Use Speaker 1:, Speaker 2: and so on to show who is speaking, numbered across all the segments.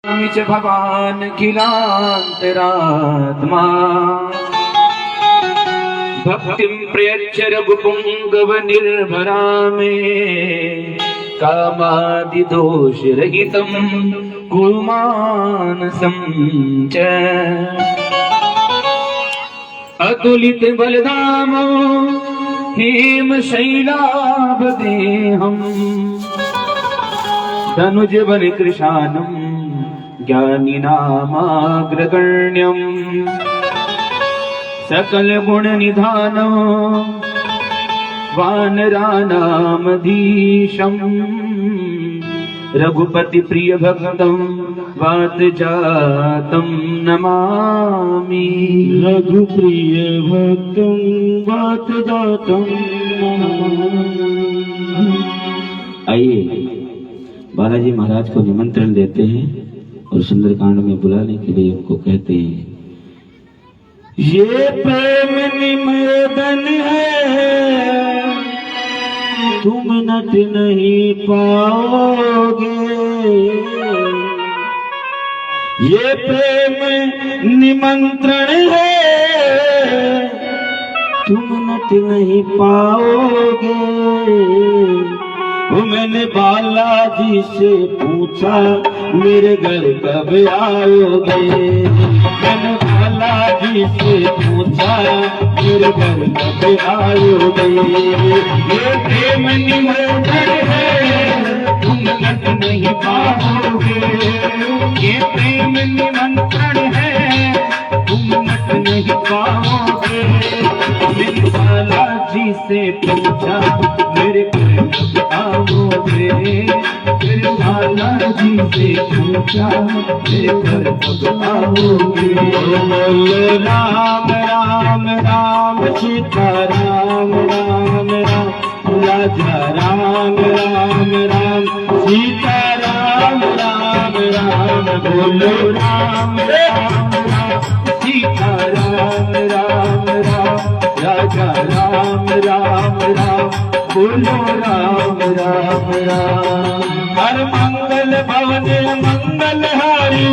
Speaker 1: च भवान् किलान्तरात्मा भक्तिं प्रयच्छ रघुपुङ्गवनिर्भरा मे कामादिदोषरहितं कुर्मानसं च अतुलित बलधामो हेमशैलाभदेहम् धनुजबल कृशानम् ज्ञानिनामाग्रगण्यम् सकल गुण निधानम् वानराणामधीशम् रघुपति प्रिय भक्तम् वात जातम् नमामि।
Speaker 2: रघुप्रिय भक्तम् वात जातम् नमामि। आइए बालाजी महाराज को निमंत्रण देते हैं और सुंदरकांड में बुलाने के लिए उनको कहते हैं। ये प्रेम निवेदन है तुम नट नहीं पाओगे, ये प्रेम निमंत्रण है तुम नट नहीं पाओगे। मैंने बालाजी से पूछा मेरे घर कब आओगे, मैंने बालाजी से पूछा मेरे घर कब आओगे। ये प्रेम निमंत्रण है तुम नट नहीं पाओगे, ये प्रेम निमंत्रण है तुम नट नहीं पाओगे। मैंने बालाजी से पूछा मेरे घर कब आओगे, मेरे बालाजी से पूछा मेरे घर कब आओगे। बोलो राम राम राम सीता राम राम राम राजा राम राम राम सीता राम राम राम। बोलो राम राम राम सीता राम राम राम राजा राम राम राम। बोलो राम राम राम। हर मंगल भवन मंगल हारी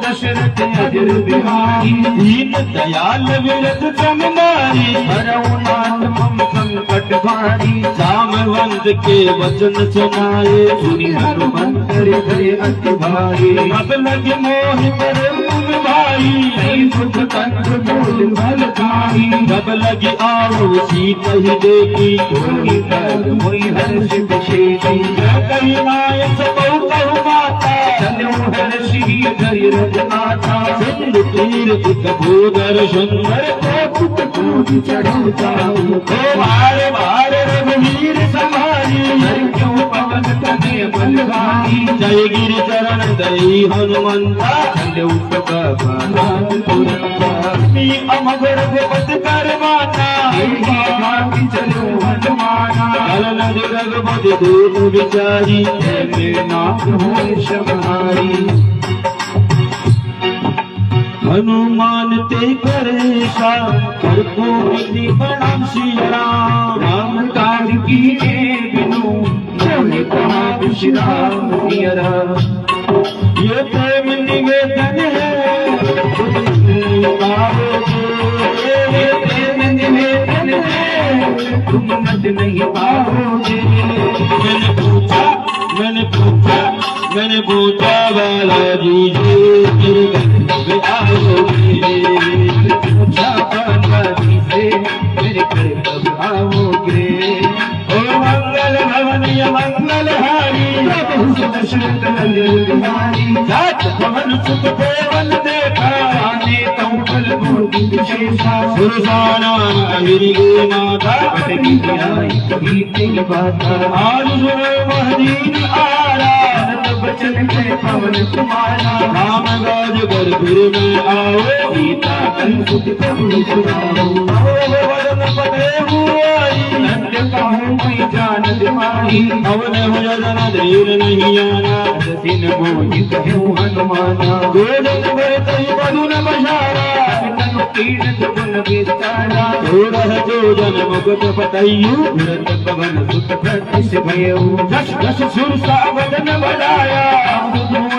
Speaker 2: दशरथ अजर बिहारी दीन दयाल विरत चमनारी हरउनाथ मम संकट भारी। जामवंत के वचन सुनाए सुनि हनुमंतर भय अति भारी। अब लगे मोह पर तुम भाई नहीं सुख कंठ बोल भल भाई। जब लगी आओ सीत ही देखी कोई कर मोई हर्ष विशेषी। कही नायक बहु कहु माता चलो हर्षि धरि रजनाथा। सिंधु तीर भूधर सुंदर कोट कोट चढ़ो जाऊ। भार भार रघुवीर समारी क्यों पवन तने बलवानी। जय गिरि चरण दई हनुमंता चलो अमगर पद कर माता चलो हनुमाना। रघुपति दूत विचारी मेरे नाथ हो शबहारी। हनुमान ते परेशा करको विधि प्रणाम सिया राम। राम काज की बिनु मोहि कहा विश्राम दियरा। ये प्रेम निवेदन है ये प्रेम निवेदन है तुम नट नहीं पाओगे। मैंने पूछा बालाजी से मेरे घर कब आओगे, पूछा बालाजी से मेरे घर कब आओगे। ओ मंगल भवन या मंगल हारी दशरथ अजर बिहारी। जात भवन सुख देवन देखा नेता फल भोग विशेषा। सुरसाना गिरिगे माता बटकी आई कभी तिल बाता। आज सुनो महदीन आरा बचन के पवन कुमारा। राम गाज बरपुर में आओ सीता कंसुत प्रभु सुनाओ। वदन पते हुआई नंद कहूँ मैं जान दिमाही। अवन हो जन देर नहीं आना दिन मोहित हूँ हनुमाना। गोदन में कहीं बधुन बशारा तीन दुगुन विस्तारा। सोलह जो जन मुकुट पतयु व्रत पवन सुत प्रतिश भयउ। दस दस सुरसा वदन बढ़ाया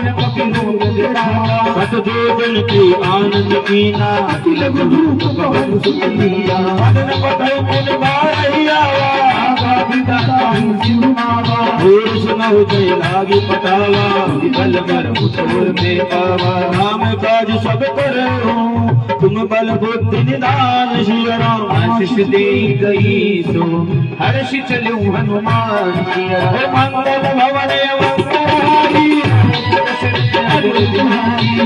Speaker 1: मन कपिलोक विरामा
Speaker 2: सतजोजन के आनंद कीना
Speaker 1: अखिल गुरूप पवन सुत लीला
Speaker 2: मदन पतय पुन बारहिया
Speaker 1: आगा विदाता सिंहावा
Speaker 2: और सुनहु जय लागी पटावा
Speaker 1: बल बर मुठोर में पावा
Speaker 2: राम काज सब करो तुम बल बुद्धि निदान श्री राम
Speaker 1: आशीष दे गई सो हर्ष चलो हनुमान किया
Speaker 2: मंगल भवन मंगलहारी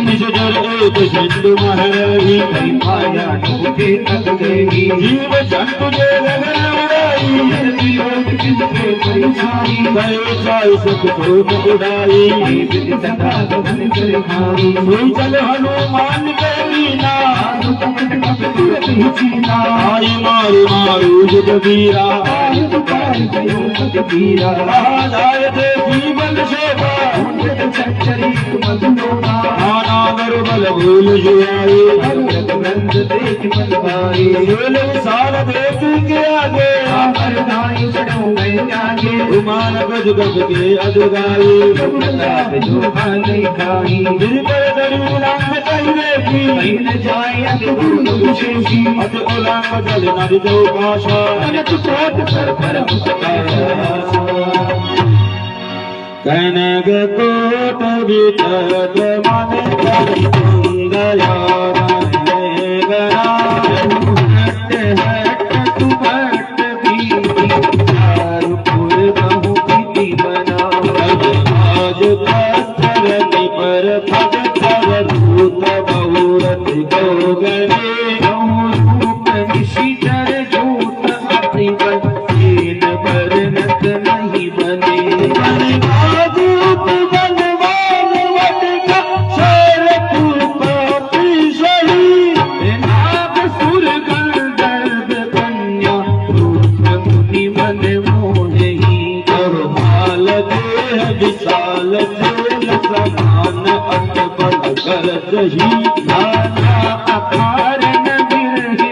Speaker 2: निज जर एक सिंधु महरही
Speaker 1: माया के तक गई
Speaker 2: जीव जंतु जे गगन उड़ाई
Speaker 1: योग किसके परिछाई
Speaker 2: गए जाय सुख शोक उड़ाई
Speaker 1: सदा गगन कर खाई
Speaker 2: सोई चल हनुमान के मीना आई मारू मारू जुग वीरा महाराज देवी बल शोभा नाना नर बल भूल जुआई बोल साल देख के आगे गुमान गज गज के अदगाई गिरकर दरुलांग कहिए की अत उलांग जल नद जो भाषा कनक कोट विचद मन कर गया विशाल दिल समान अकबर कर रही
Speaker 1: अपार नबिरहि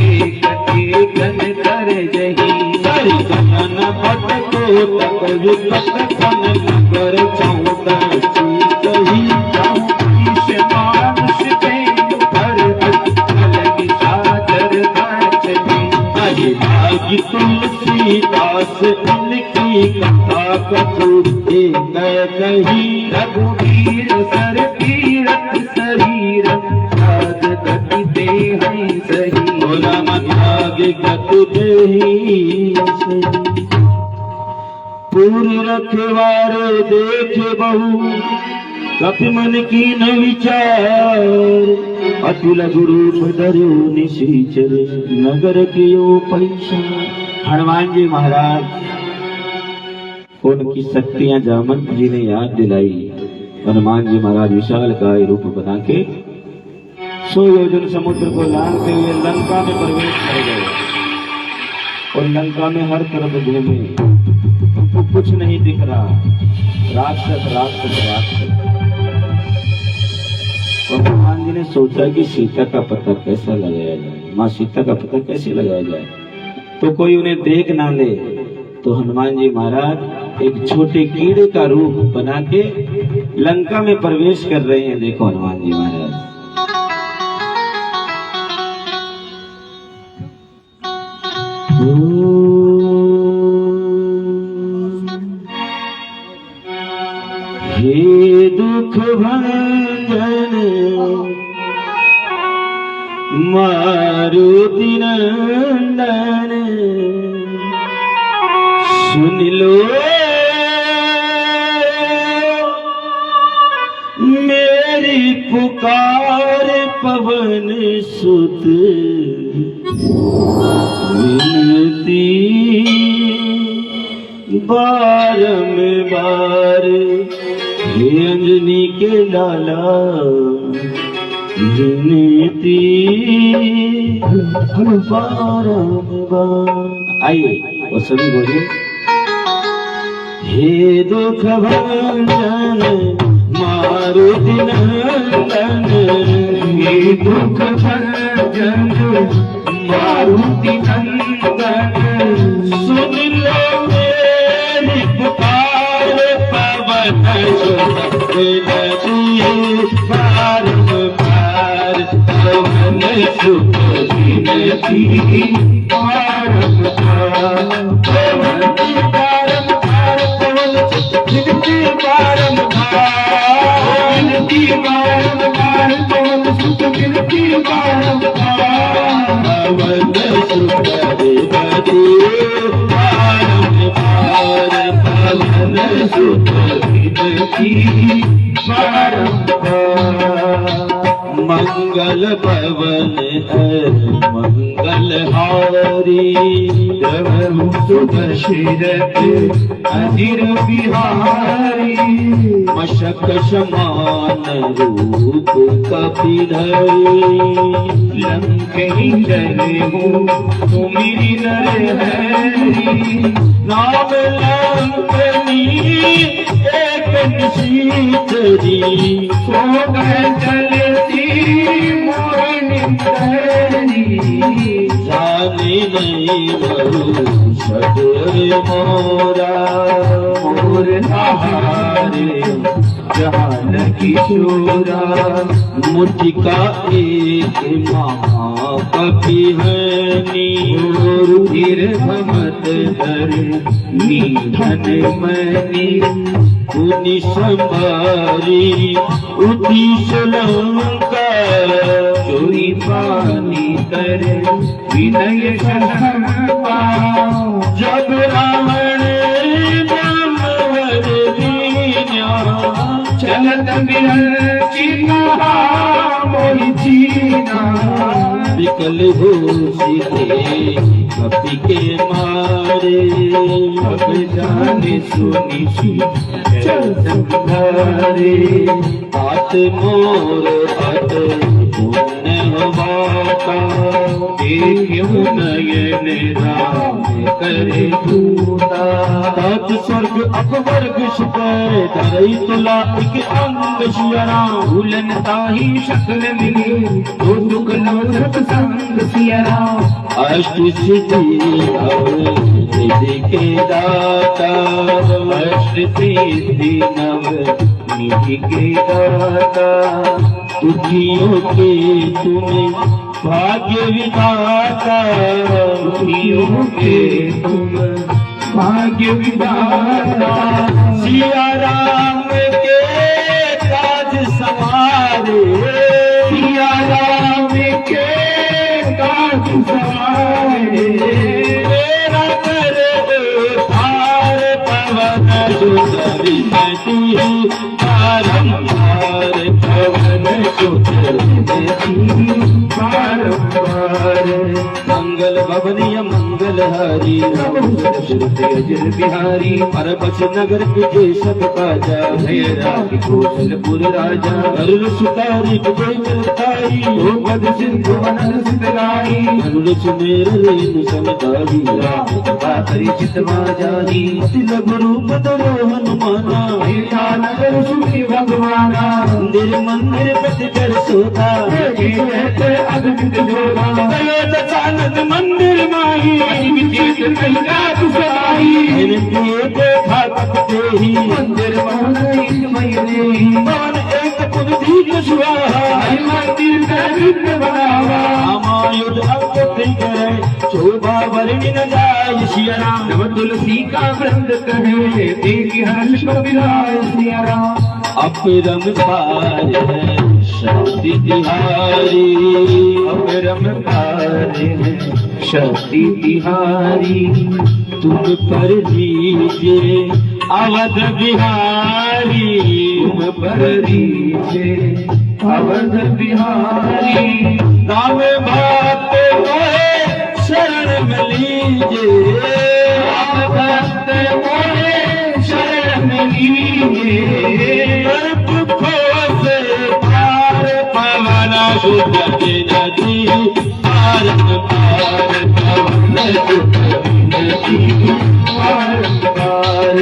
Speaker 1: एक एकन कर जही
Speaker 2: सरी कनन भट को तक विपत कन नगर चौदसी कही
Speaker 1: ईश मानुष पे कर अलग सादर चली
Speaker 2: अहि भागी तुलसीदास इनकी कथा कथु एक कही
Speaker 1: रघुवीर सर तीरथ शरीर साध गति दे हैं सही
Speaker 2: बोला मतागे गति देही पूरी रखवारे देखे बहु कपि मन की न विचार अतुल गुरु धरो निशीचर नगर कियो पैसा। हनुमान जी महाराज उनकी शक्तियां जामंत जी ने याद दिलाई। हनुमान जी महाराज विशाल काय रूप बना के 100 योजन समुद्र को लांघते हुए लंका में प्रवेश कर गए और लंका में हर तरफ घूमे, उनको कुछ नहीं दिख रहा, राक्षस राक्षस राक्षस। और हनुमान जी ने सोचा कि सीता का पता कैसा लगाया जाए, माँ सीता का पता कैसे लगाया जाए तो कोई उन्हें देख ना ले। तो हनुमान जी महाराज एक छोटे कीड़े का रूप बना के लंका में प्रवेश कर रहे हैं। देखो हनुमान जी महाराज हे दुख भंजन मारुति नंदन सुन लो मेरी पुकार पवन सुत विनती बारंबार हे अंजनी के लाला विनती बारंबार। आइए और सभी बोलिए हे दुख भंजन मारुति नंदन
Speaker 1: हे दुख भंजन मारुति नंदन
Speaker 2: सुन लो मेरी पुकार पवन मंगल पवन मंगल हारी
Speaker 1: सुदशरथ अधीर बिहारी
Speaker 2: मशक समान रूप कपिधरी
Speaker 1: लंकेश्वर हो तुमरी नरहरी
Speaker 2: नाम लंकनी एक निशीतरी
Speaker 1: सोग चलती मोहिनी
Speaker 2: जाने नहीं मरु सदर मोरा
Speaker 1: मोर सहारे जहान किशोरा
Speaker 2: मुझका एक महाकवि है
Speaker 1: रुधिर भमत धर निधन मनी
Speaker 2: पुनि संभारी उदिश लंका
Speaker 1: चोरी पानी कर विनय शंका
Speaker 2: जब रावण ब्रह्मवर दीन्या
Speaker 1: चलत बिरल चीना मोहि चीना
Speaker 2: विकल हो सीधे कपि के मारे
Speaker 1: अब जाने सुनी चल संघारे
Speaker 2: हाथ मोर हट पुण्य बाका
Speaker 1: देखियो नयन राम करे दूता
Speaker 2: तात स्वर्ग अपवर्ग सुकर धरई तुला एक अंग शियरा
Speaker 1: भूलन ताही शक्ल मिली तो दुख नवसत संग सियरा
Speaker 2: अष्ट सिद्धि नव निधि के दाता
Speaker 1: अष्ट सिद्धि नव निधि के दाता
Speaker 2: दुखियों के तुम्हें भाग्य विधाता
Speaker 1: दुखियों के तुम भाग्य विधाता
Speaker 2: सिया राम के काज सवारे
Speaker 1: सिया राम के काज सवारे
Speaker 2: मेरा कर पार पवन सुतरी तू बारंबार पवन सुतरी
Speaker 1: बारंबार
Speaker 2: मंगल भवनीय मंगल हरि
Speaker 1: अजर बिहारी
Speaker 2: परबस नगर के सब काजा
Speaker 1: भय राखी कौशलपुर राजा
Speaker 2: अरुण सुतारी विजय चलताई
Speaker 1: भोगद सिंधु वनन सितलाई
Speaker 2: अरुण सुमेर रेणु समतारी
Speaker 1: परिचित माजानी
Speaker 2: तिल रूप धरो हनुमाना
Speaker 1: भैया नगर सुखी भगवाना
Speaker 2: मंदिर मंदिर प्रति कर सोता
Speaker 1: अगमित जोड़ा
Speaker 2: दचानंद मंदिर माही
Speaker 1: विचेत कहिला तुसलाई मंदिर मोहन एक महीने
Speaker 2: पवन एक पुनधी सुहावा
Speaker 1: मंदिर का विघ्न बनावा
Speaker 2: रामायुध अंग करे शोभा वर्णि न जाय सिया राम
Speaker 1: नव तुलसी का वृंद कहे देखी हर्ष को विलाय सिया राम
Speaker 2: अपरम पार है शक्ति तिहारी
Speaker 1: अपरम पार है शक्ति तिहारी
Speaker 2: तुम पर दीजिए अवध बिहारी
Speaker 1: तुम पर दीजिए अवध बिहारी
Speaker 2: राम भक्त को शरण में लीजिए
Speaker 1: राम भक्त मोरे शरण लीजिए
Speaker 2: दुखों से पार पवन सुत नदी पार पार पवन सुत नदी
Speaker 1: बारंबार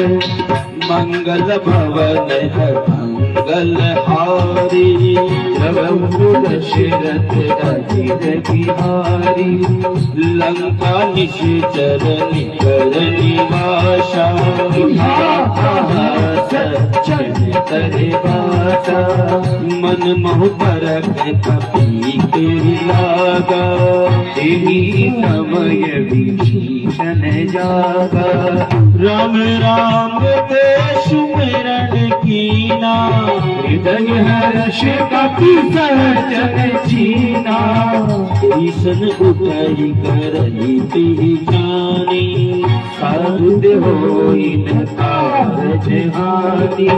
Speaker 2: मंगल भवन है मंगल हारी
Speaker 1: प्रभु दशरथ अजिर बिहारी
Speaker 2: लंका निश्चर निकर निवासा
Speaker 1: सच्चन करे बासा
Speaker 2: मन मोह परख कपी के लागा
Speaker 1: तेरी समय विभीषण जागा
Speaker 2: राम राम ते सुमिरन कीना
Speaker 1: हृदय हर्ष कपि सहजन चीना
Speaker 2: ईसन उठई करई पहचानी
Speaker 1: साधुद होई न कारज हानि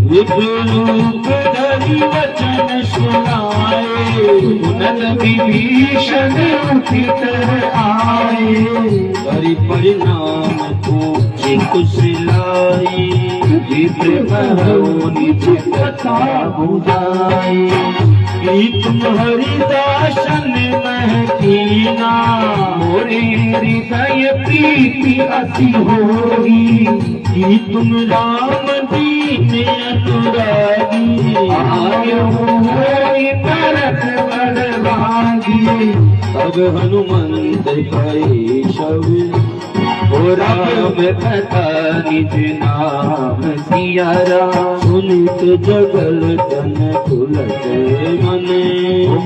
Speaker 2: विप्ररूप धरि वचन सुनाए
Speaker 1: पुनः विभीषण उठित आए
Speaker 2: हरि परिणाम पूछे कुशलाई
Speaker 1: विप्र कहो निज कथा बुझाए
Speaker 2: कि तुम हरिदासन मह कीना
Speaker 1: मोरे हृदय प्रीति अति होगी
Speaker 2: कि तुम राम दीन अनुरागी
Speaker 1: आयो होई तरस बलवागी
Speaker 2: तब हनुमंत कहे सब
Speaker 1: राम कथा निज नाम सिया राम
Speaker 2: सुनित जगल तन खुलत मने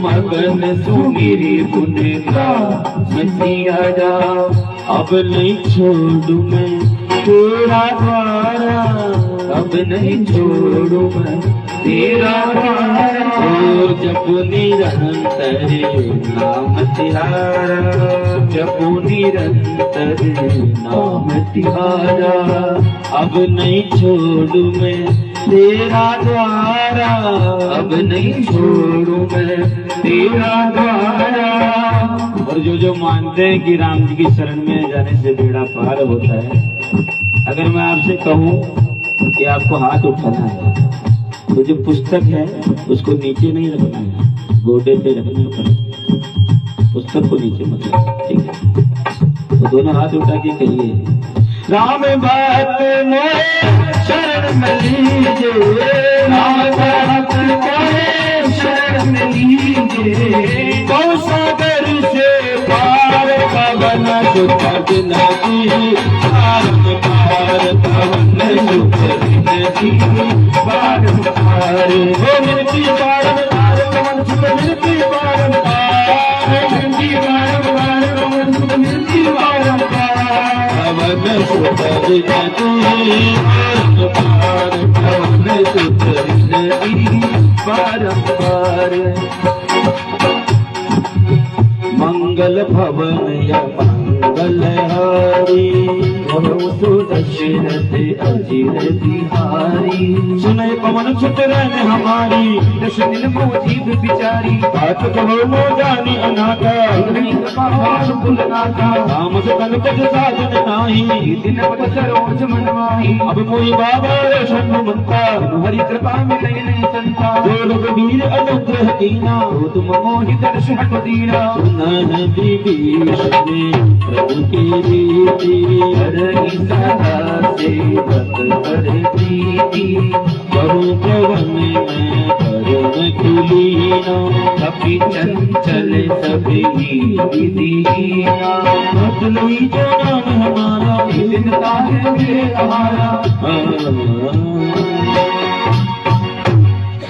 Speaker 1: मगन सुमिरि गुण गान सिया राम
Speaker 2: अब नहीं छोड़ू मैं तेरा द्वारा
Speaker 1: अब नहीं छोड़ू मैं तेरा द्वारा
Speaker 2: और जब निरंतर नाम तिहारा
Speaker 1: जपो निरंतर नाम तिहारा
Speaker 2: अब नहीं छोड़ू मैं तेरा द्वारा
Speaker 1: अब नहीं छोड़ू मैं तेरा द्वारा
Speaker 2: और जो मानते हैं कि राम जी की शरण में जाने से बेड़ा पार होता है, अगर मैं आपसे कहूँ कि आपको हाथ उठाना है तो जो पुस्तक है उसको नीचे नहीं रखना है, गोडे पे रखना है, पुस्तक को नीचे मत रखना, ठीक है? तो दोनों हाथ उठा के कहिए राम बात मोरे शरण में लीजिए,
Speaker 1: राम बात मोरे शरण में लीजिए,
Speaker 2: गौ सागर से पार पवन सुख नदी पार पार पवन सुख नदी
Speaker 1: बार बार
Speaker 2: हो मिलती पार पार पवन सुख मिलती पार पार
Speaker 1: मिलती बार बार पवन सुख मिलती बार बार
Speaker 2: पवन सुख नदी पार पवन सुख नदी
Speaker 1: बार
Speaker 2: मंगल भवन या मंगल हारी
Speaker 1: तो दशरथ अजिर बिहारी
Speaker 2: सुने पवन सुत रहने हमारी
Speaker 1: दश दिन मोजीब बिचारी
Speaker 2: बात कहो मो जानी अनाथा राम सकल पद साधन नाही
Speaker 1: दिन पद सरोज मनवाही
Speaker 2: अब मोहि बाबा शन मनता
Speaker 1: हरि कृपा मिले नहीं संता
Speaker 2: जो रघुवीर अनुग्रह कीना
Speaker 1: तो तुम मोहि दर्श हट दीना
Speaker 2: सुनन विभीषण प्रभु की रीति
Speaker 1: हरि सदा सेवक कर प्रीति
Speaker 2: बहु पवन में करुण कुलीना
Speaker 1: कपि चंचल सभी विदीना
Speaker 2: बदलई जो नाम हमारा
Speaker 1: दिन तारे मेरे हमारा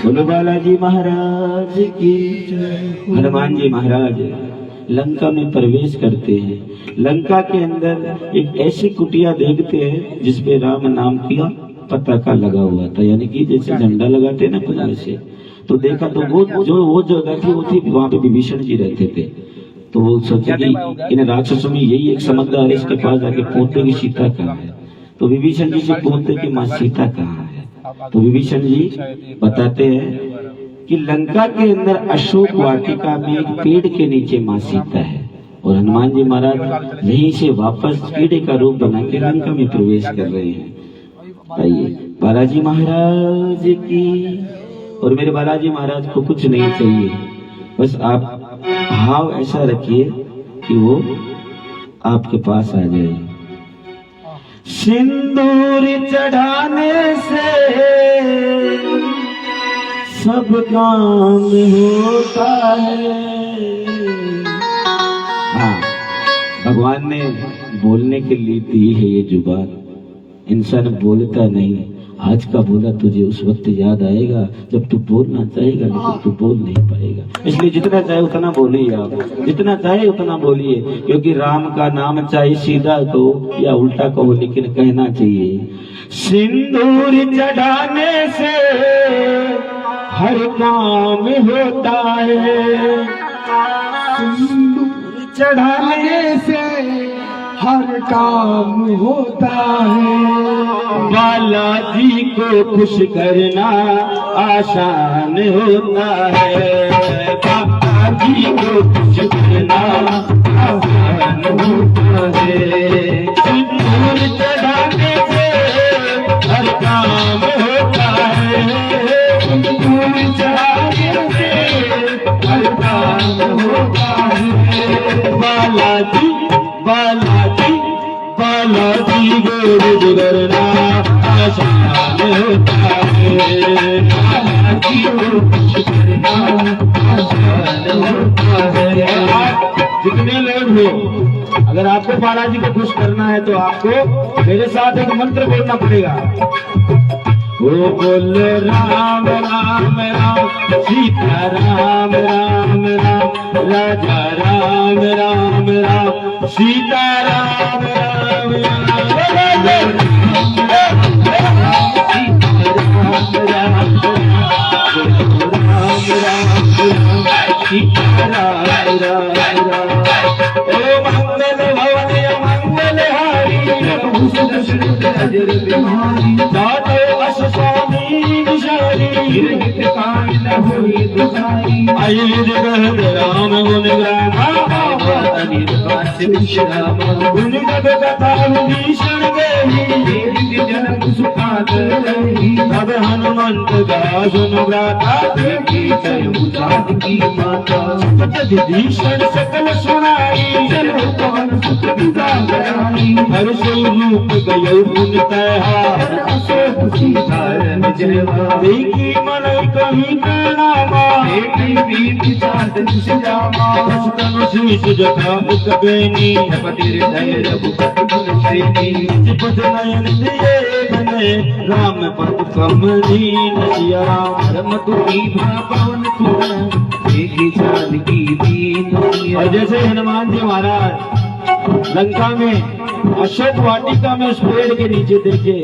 Speaker 2: बोलो बालाजी महाराज की जय। हनुमान जी महाराज लंका में प्रवेश करते हैं। लंका के अंदर एक ऐसी कुटिया देखते हैं जिसपे राम नाम का पताका लगा हुआ था, यानी कि जैसे झंडा लगाते हैं ना पुनः से। तो देखा तो वो जगह थी, वो थी वहां पे विभीषण जी रहते थे। तो वो सोचे कि इन राक्षसों में यही एक समझदार है, इसके पास जाके पूछते कि सीता कहाँ है। तो विभीषण जी से पूछते कि माँ सीता कहाँ है। तो विभीषण जी बताते हैं कि लंका के अंदर अशोक वाटिका में एक पेड़ के नीचे माँ सीता है। और हनुमान जी महाराज यहीं से वापस पेड़ का रूप बना के लंका में प्रवेश कर रहे हैं। आइए बालाजी महाराज की। और मेरे बालाजी महाराज को कुछ नहीं चाहिए, बस आप भाव ऐसा रखिए कि वो आपके पास आ जाए। सिंदूर चढ़ाने से सब काम होता है। हाँ, भगवान ने बोलने के लिए दी है ये जुबान। इंसान बोलता नहीं, आज का बोला तुझे उस वक्त याद आएगा जब तू बोलना चाहेगा, लेकिन तू बोल नहीं पाएगा। इसलिए जितना चाहे उतना बोलिए, आप जितना चाहे उतना बोलिए, क्योंकि राम का नाम चाहे सीधा कहो या उल्टा कहो, लेकिन कहना चाहिए। सिंदूर चढ़ाने से हर काम होता है,
Speaker 1: सिंदूर चढ़ाने से हर काम होता है।
Speaker 2: बालाजी को खुश करना आसान होता है, बालाजी को खुश करना आसान होता है। सिंदूर चढ़ाने से हर काम होता है, सिंदूर चढ़ाने से हर काम होता है। बालाजी बालाजी बालाजी को करना आसान होता है, बालाजी को करना आसान होता है। जितने लोग हो, अगर आपको बालाजी को खुश करना है तो आपको मेरे साथ एक मंत्र बोलना पड़ेगा। वो बोल राम राम राम सीता राम राम राम, राजा राम राम राम सीता राम राम राम, राजा राम राम सीता राम राम राम। ओ मंगल भवन मंगल हारी, नजर बिहारी, दातो अस स्वामी विशारी, कान न होई दुखारी। आयुध कहत राम गुण गाथा, अनिल काश विश्राम, गुण गद कथा भीषण गही, जन्म सुखात रही। अब हनुमंत गा सुन गाथा, देखी जय मुझात की माता। विभीषण सकल सुनाई, चलो पवन सुत विदा कराई। हर सो रूप गयो गुण तैहार, अशोक सीधारन जयवा। देखी मन कहीं करनामा, देखी वीर चांद जामा। बस तनु शीश जटा एक बेनी, पति हृदय रघुपति गुण श्रेणी। जिपद नयन दिए बने, राम पद कमलीन सिया राम। रम तुकी पवन तुम, देखी जानकी दीन। और जैसे हनुमान जी महाराज लंका में अशोक वाटिका में उस पेड़ के नीचे देखे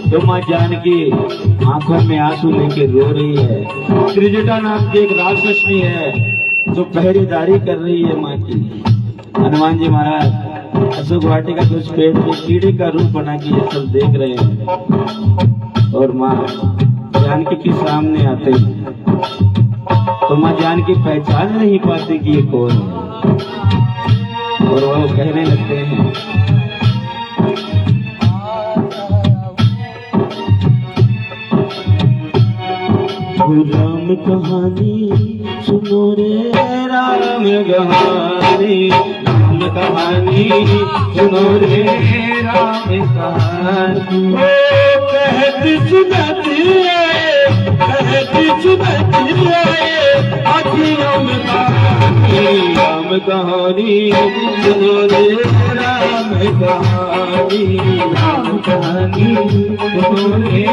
Speaker 2: तो माँ जानकी आंखों में आंसू लेके रो रही है। त्रिजटा नाम की एक राक्षसनी है जो पहरेदारी कर रही है माँ की। हनुमान जी महाराज अशोक वाटिका के उस पेड़ में कीड़े का रूप बना के ये सब देख रहे हैं, और माँ जानकी के सामने आते हैं तो माँ जानकी पहचान नहीं पाती कि ये कौन है, और वो कहने लगते हैं। राम कहानी सुनो रे, राम कहानी, राम कहानी सुनो रे, राम कहानी। ओ कहती सुनती है, कहती सुनती है, अखियों में कहानी, राम कहानी सुनो रे, राम कहानी, राम कहानी सुनो रे,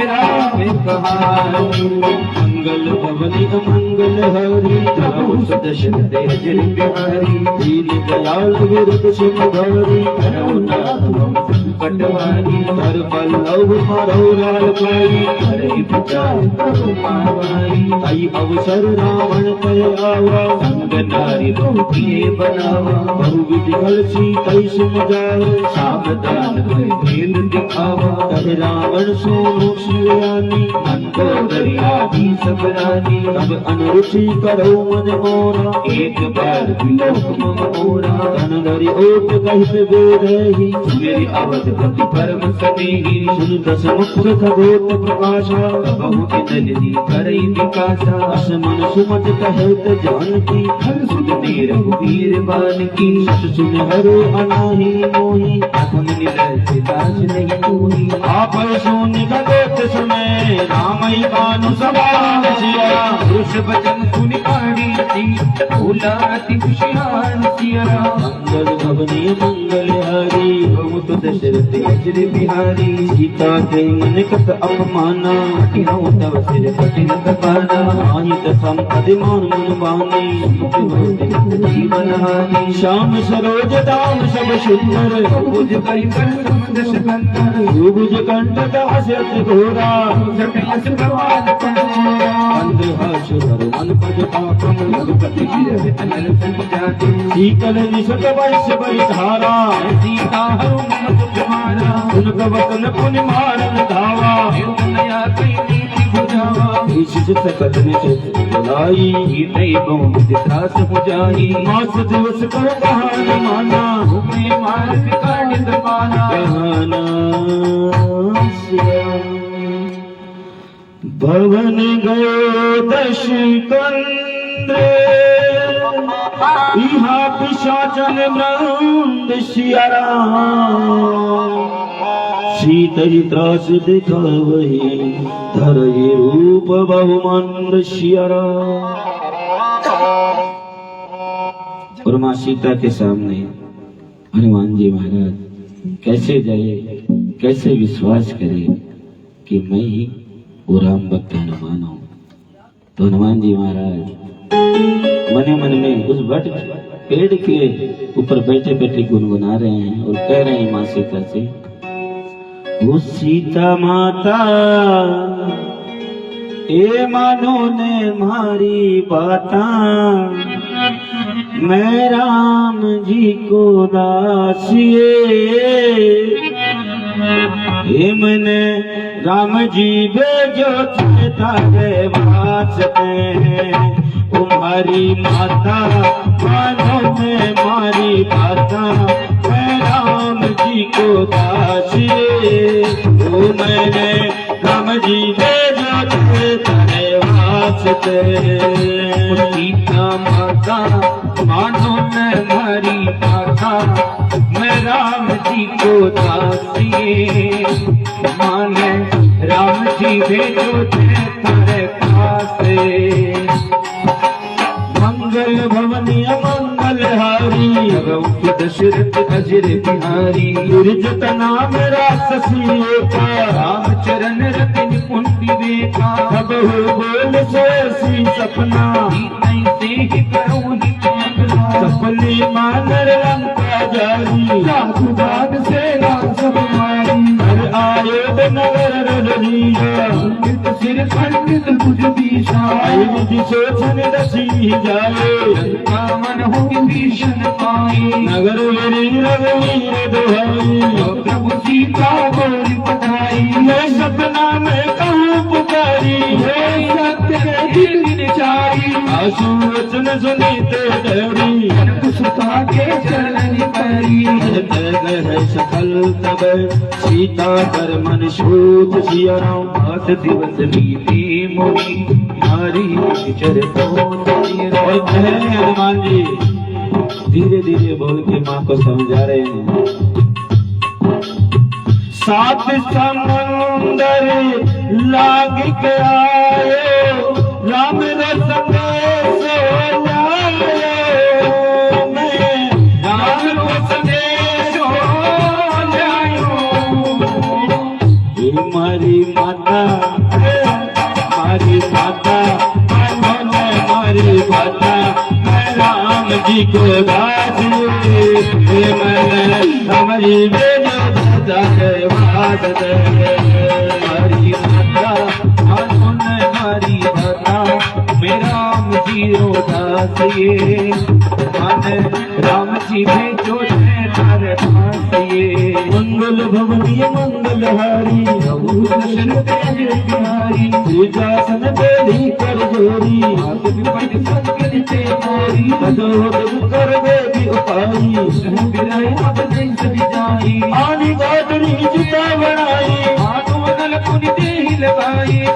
Speaker 2: राम कहानी। मंगल भवनी मंगल हरि, राम सदशन तेजन बिहारी। दीन दयाल विरत सिंहारी, करुणानाथ संकटहारी। हर पल्लव हरौ लाल पाई, हरि विचार करो पावाई। आई अवसर रावण कय आवा, संग नारी रोटिए बनावा। बहुविध कलसी कई सुमजाए, सावधान भेद दिखावा। कह रावण सोनो शिवयानी, मंदोदरी आदि सब रानी। अब अनुरुचि करो मन मोरा, एक बार विलोक मम मोरा। धन धरि ओट कहित गोरही, मेरी अवध पति परम सनेही। सुन दस मुख खगोत प्रकाशा, बहु जननी करई विकासा। अस मन सुमत कहत जानकी, हर सुनते रघुवीर बानकी। सत सुन हरो अनाहि मोहि, अगम निरय लाज नहीं कोई। आप शून्य खगोत समय, में रामई बानु सवार सिया
Speaker 1: पुरुष वचन सुनि पाड़ी थी भोला अति खुशियार सिया
Speaker 2: मंगल भवनीय मंगल हारी
Speaker 1: बहुत दशरथ अजर बिहारी
Speaker 2: सीता के मन कत अपमाना
Speaker 1: हटिनो तव सिर कठिन तपाना
Speaker 2: आहित संपदि मान मन बानी
Speaker 1: जीवन हानि
Speaker 2: श्याम सरोज दाम सब सुंदर
Speaker 1: भुज करी कर समदश कंदर
Speaker 2: भुज कंठ दास अति घोरा
Speaker 1: जट अस प्रवाद पंडोरा
Speaker 2: अंधहास धर मन पद पापम
Speaker 1: रघुपति गिर अनल संजाति
Speaker 2: शीतल निशत वैश्य बलि धारा
Speaker 1: सीता हरु मम तुम्हारा
Speaker 2: उनक वतन पुनि मारन धावा
Speaker 1: नया कई नीति बुझावा
Speaker 2: ईश सकल में चित बुलाई
Speaker 1: नहीं बहु त्रास हो जाई
Speaker 2: मास दिवस कर बहान माना
Speaker 1: घूमे मार्ग काटित पाना
Speaker 2: बहाना भवन गयो दश कंद्र इहा पिशाचन नंद सियारा सीतरी त्रास दिखावही धरहि रूप बहुमंद सियारा। और माँ सीता के सामने हनुमान जी महाराज कैसे जाए, कैसे विश्वास करे कि मैं ही वो राम भक्त हनुमान हूँ। तो हनुमान जी महाराज मने मन में उस वट पेड़ के ऊपर बैठे बैठे गुनगुना रहे हैं और कह रहे हैं माँ सीता से, वो सीता माता ए मानो ने मारी बाता, मैं राम जी को दासिए हे मैंने राम जी भेजो थे तारे वास्ते, तुम्हारी माता मानो ने मारी बाता, मैं राम जी को दासिए, वो मैंने राम जी भेजो थे तारे वास्ते।
Speaker 1: सीता माता मानो न मारी माता, मैं राम जी को दासिए, माने राम जी भेजो थे तारे पासे।
Speaker 2: मंगल भवनीय मंगल हारी,
Speaker 1: दशरथ अजर बिहारी,
Speaker 2: दुर्जट नाम राक्षसी का,
Speaker 1: रामचरण रतन कुंती देखा,
Speaker 2: सब हो बोल सोसी सपना,
Speaker 1: से ही करो ही पागला,
Speaker 2: सपने मानर लंका जारी,
Speaker 1: साधु बाग से राम सब मारी,
Speaker 2: हर आयोध नगर रलिया,
Speaker 1: सिर खंडित भुज
Speaker 2: आई विधि सोचन दसी जाए,
Speaker 1: मन हो भीषण पाई,
Speaker 2: नगर वीर रघुवीर दुहाई,
Speaker 1: प्रभु सीता बोली पठाई,
Speaker 2: मैं सपना में कहूँ पुकारी,
Speaker 1: सत्य दिल चारी,
Speaker 2: आंसू वचन सुनीते डरी,
Speaker 1: सुता के चरण पैरी,
Speaker 2: है सकल तब सीता कर मन सूत सिया राम,
Speaker 1: 8 दिवस बीते मोरी नारी चरतो।
Speaker 2: और कह रहे हैं हनुमान जी धीरे धीरे बोल के माँ को समझा रहे हैं, 7 समुंदर लाग के आए, राम संदेश मारी माता मारी माता, मैं राम जी को दासी, मैंने हमारी बेजो
Speaker 1: हरी माता हरी माता, मेरा राम जी दासिए, मन राम जी भेजो तारे पासिए।
Speaker 2: मंगल भवनीय मंगल हारी,
Speaker 1: दशरथ अजर बिहारी,
Speaker 2: पूजासन बेली कर जोरी, कर देवी उपाई, आनी गाजरी चिता बनाई,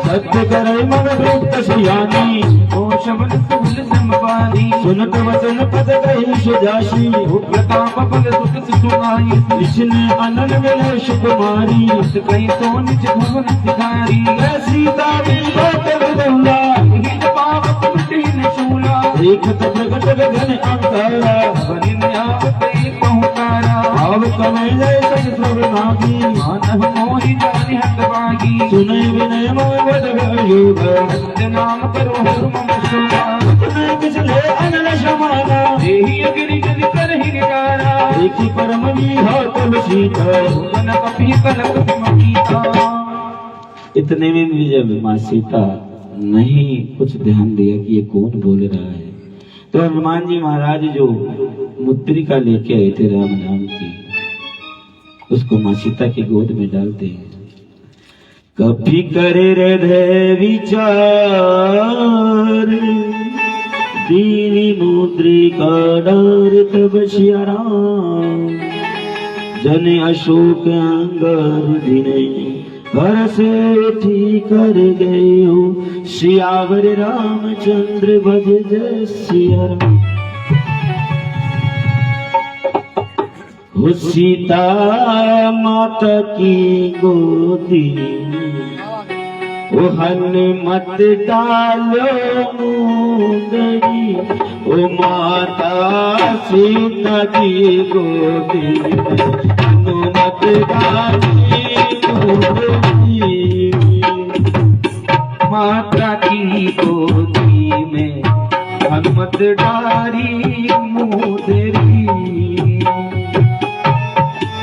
Speaker 2: सत्य करे मन वृत्त सियानी,
Speaker 1: शबन फूल चंपारी
Speaker 2: सुनत वचन पद कही सुजासी
Speaker 1: प्रताप बल सुत सुनाई
Speaker 2: कृष्ण अनन मिले सुकुमारी
Speaker 1: कहीं तो निज भवन सिधारी
Speaker 2: सीता विवाद विदुला
Speaker 1: हित पावक कुटीन शूला
Speaker 2: देखत प्रगट गगन अंकारा
Speaker 1: बनि न्यावते पहुँचारा
Speaker 2: भाव कमय जय सज सब नागी
Speaker 1: मानव मोहि जानि हत बागी
Speaker 2: सुनय विनय मोह बद योग
Speaker 1: सत्य नाम करो हर मम शोभा
Speaker 2: सुनय बिचले अनल समाना
Speaker 1: देहि अगिरि जन करहि निरारा
Speaker 2: देखी परम विहातल सीता
Speaker 1: भुवन कपि कलक विमतीता।
Speaker 2: इतने में भी जब माँ सीता नहीं कुछ ध्यान दिया कि ये कौन बोल रहा है, तो हनुमान जी महाराज जो मुद्रिका लेके आए थे राम नाम की, उसको माँ सीता की गोद में डालते हैं। कभी करे हृदय विचार दीनी मुद्रिका डार तब सिया राम जन अशोक अंगर दिने घर से उठी कर गए हो सियावर रामचंद्र भज जय सिया राम। हो सीता माता की गोदी ओ हनुमत डालो मुंदरी ओ माता सीता की गोदी हनुमत डाली
Speaker 1: माता की गोदी में हनुमत डारी मोदरी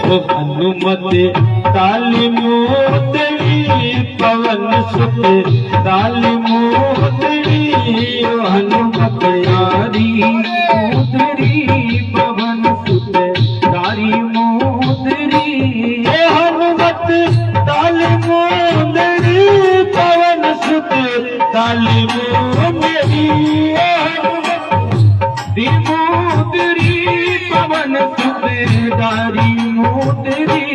Speaker 2: ओ हनुमत डाली मोदरी पवन सुत डाली मोदरी ओ हनुमत
Speaker 1: डारी मोदरी पवन सुत डारी मोदरी
Speaker 2: हनुमत डाली मोदरी पवन सुत डाली मोदरी
Speaker 1: मोदरी पवन सुत डारी मोदरी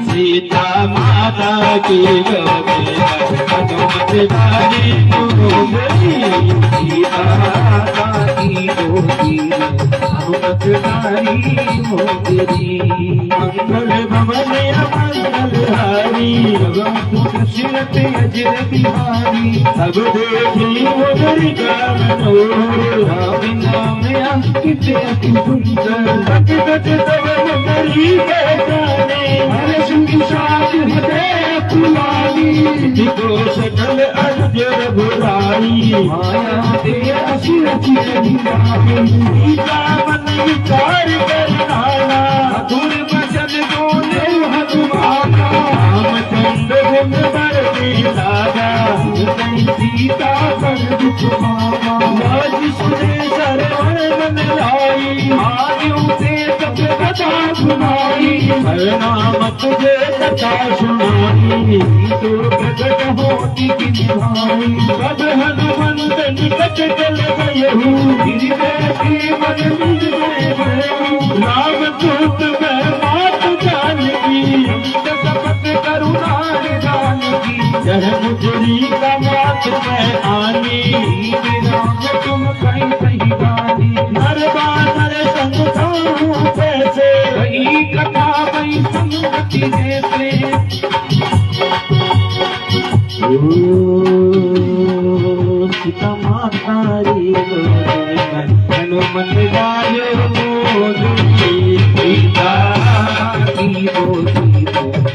Speaker 2: सीता माता की गोदी हनुमत डाली मोदरी
Speaker 1: सीता माता की गोदी हनुमत डारी मोदरी
Speaker 2: मंगल भवन मंगल हारी
Speaker 1: सुरत अजर बिहारी
Speaker 2: सब देखी मोदरी का मनोहर
Speaker 1: राम नाम अंकित अति सुंदर
Speaker 2: सच सच तब मोदरी के जाने
Speaker 1: हर सिंह साथ हृदय पुरानी
Speaker 2: को सकल अर्जर बुराई
Speaker 1: माया दे असुर चिरंजीवी
Speaker 2: सीता मन विचार कर नाना
Speaker 1: मधुर वचन बोले हनुमाना
Speaker 2: रामचंद्र गुण बरती दादा
Speaker 1: सीता कर दुख मामा
Speaker 2: आज सुने सरवण मन लाई
Speaker 1: आयु से तब कथा सुनाई
Speaker 2: हर नाम तुझे कथा सुनाई
Speaker 1: तो प्रकट होती की निभाई
Speaker 2: कब हनुमंत निकट चल गए
Speaker 1: हृदय के मन मिल गए
Speaker 2: राम दूत में मात जानकी
Speaker 1: शपथ करुणा निदान की
Speaker 2: यह मुजरी का मात में आनी
Speaker 1: राम तुम कहीं सही गानी
Speaker 2: नर बानर संग कैसे
Speaker 1: कही कथा कहीं संगति जैसे
Speaker 2: सीता माता री हनुमत डालो मोदरी सीता
Speaker 1: की गोदी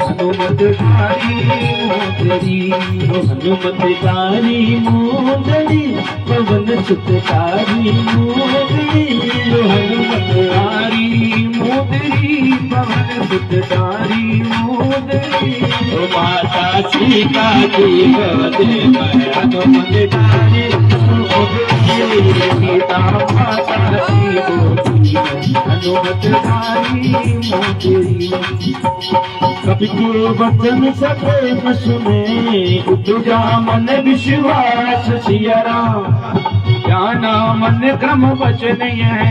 Speaker 1: हनुमत धारी मोदरी
Speaker 2: हनुमत तारी मोदरी पवन सुत तारी मोदरी हनुमत
Speaker 1: धारी मोदरी पवन सुत धारी मोदरी
Speaker 2: माता सीता की गोदी में हनुमत तारी मोदरी
Speaker 1: सीता माता की गोदी हनुमत धारी मोदरी
Speaker 2: कभी के वचन सके न सुने तुझा मन विश्वास सिया राम
Speaker 1: जाना मन क्रम वचन है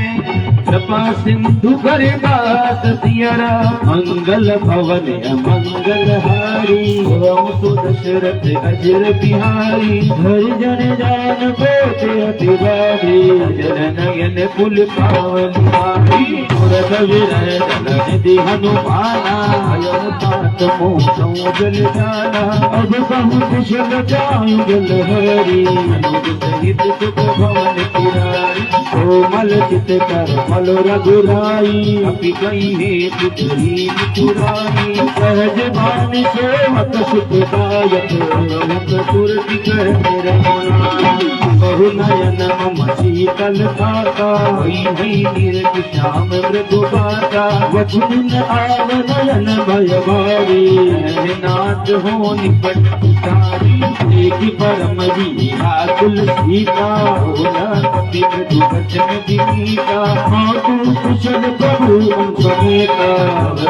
Speaker 1: सपा सिंधु करे बात दियरा
Speaker 2: मंगल भवन मंगल हारी
Speaker 1: हम तो दशरथ अजर बिहारी
Speaker 2: हरि जन जान बेटे अतिवारी
Speaker 1: जन नयन कुल पावनी
Speaker 2: विरय निधि हनुमाना
Speaker 1: अयम तात मोह जल जाना
Speaker 2: अब कहूँ कुशल जायु जल हरी
Speaker 1: अनुज सहित सुख भवन किरारी
Speaker 2: कोमल चित कर मल रघुराई
Speaker 1: अपि कई है पुत्री पुरानी
Speaker 2: सहज भानि सेवक सुखदायक
Speaker 1: तुरति कर
Speaker 2: बहु नयन मम शीतल खाता
Speaker 1: नीरज श्याम मृदु बाता
Speaker 2: वचन आव नयन भय भारी
Speaker 1: नाथ हो निपट उतारी
Speaker 2: एक परम कुल सीता
Speaker 1: भोला कपि मृदु वचन विनीता
Speaker 2: मातु कुशल प्रभु समेता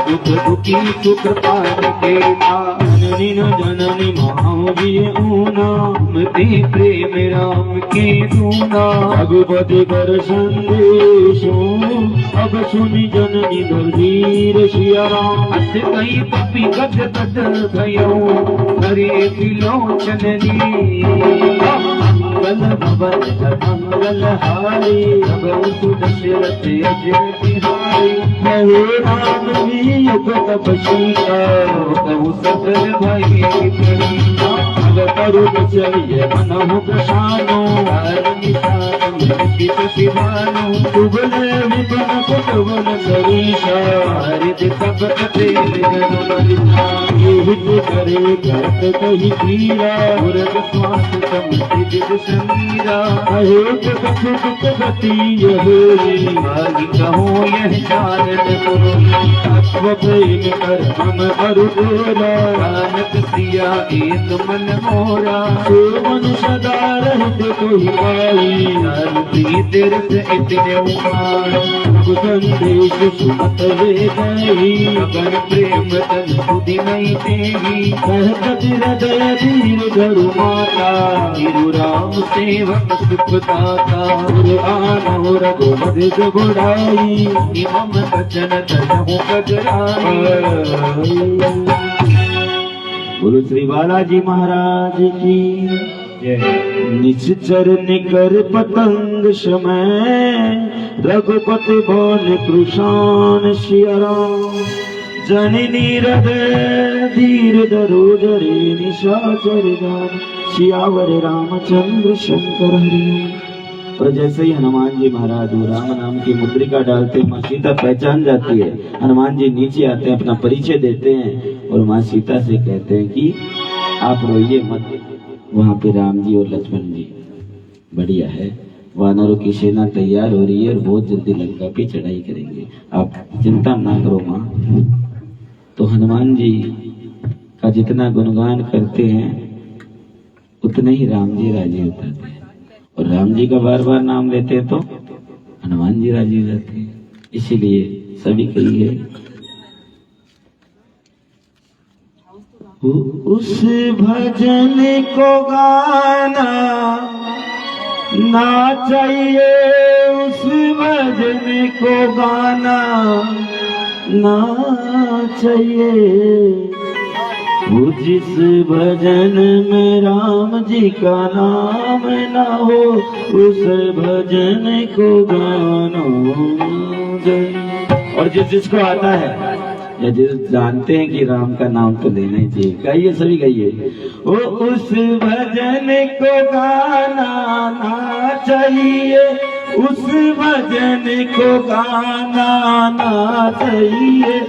Speaker 1: दुख दुखी सुख पान केता
Speaker 2: जननी न जननी महावीय ऊना
Speaker 1: मते प्रेम राम के दूना
Speaker 2: रघुपति कर संदेशो अब सुनि जननी धीर सिया राम
Speaker 1: अस कई पपी गद गद भयो हरे विलोचननी
Speaker 2: मंगल भवन मंगल हारी
Speaker 1: भगवतु दशरथ अजर बिहारी
Speaker 2: हे राम वियोग तप सीता
Speaker 1: कहु सकल भय प्रीता
Speaker 2: तरुण चलिए मनहु प्रसानो
Speaker 1: शिवानो
Speaker 2: तुगले विपन कुटवन सरीशा
Speaker 1: हरित कपट प्रेम
Speaker 2: हित करे करत कही पीरा
Speaker 1: मुरग स्वास समित समीरा
Speaker 2: अहेत कथुत गति यहोरी
Speaker 1: भागी कहो यह जानन
Speaker 2: तत्व प्रेम कर हम अरुदोला
Speaker 1: नानक सिया एक मन मोरा
Speaker 2: सोमन सदा रहत कोई पाई
Speaker 1: प्रिय तीर्थ इतने उमार
Speaker 2: संदेश सुमत वे गई
Speaker 1: अगर प्रेम तन सुधि नहीं देगी
Speaker 2: कहत हृदय धीर धरु माता
Speaker 1: गुरु राम सेवक सुख दाता
Speaker 2: आनो रघुपद गुड़ाई
Speaker 1: इमम बचन तजहु कजराई
Speaker 2: गुरु श्री बालाजी महाराज की निश्चर निकर पतंग समय रघुपति भवन कृषाण सियाराम जननी हृदय धीर धरोधरे निशाचर गान सियावर रामचंद्र शंकर हरि। और जैसे ही हनुमान जी महाराज राम नाम की मुद्रिका डालते माँ सीता पहचान जाती है। हनुमान जी नीचे आते हैं, अपना परिचय देते हैं और माँ सीता से कहते हैं कि आप रोइए मत, वहाँ पे राम जी और लक्ष्मण जी बढ़िया है, वानरों की सेना तैयार हो रही है और बहुत जल्दी लंका पे चढ़ाई करेंगे, आप चिंता ना करो माँ। तो हनुमान जी का जितना गुणगान करते हैं उतने ही राम जी राजी होते हैं, और राम जी का बार बार नाम लेते हैं तो हनुमान जी राजी हो जाते हैं। इसीलिए सभी कहिए उस भजन को गाना ना चाहिए, उस भजन को गाना ना चाहिए, वो जिस भजन में राम जी का नाम ना हो उस भजन को गाना चाहिए। और जिसको आता है या जिस जानते हैं कि राम का नाम तो लेना ही चाहिए, गाइए सभी गाइए। ओ उस भजन को गाना ना चाहिए, उस भजन को गाना ना चाहिए,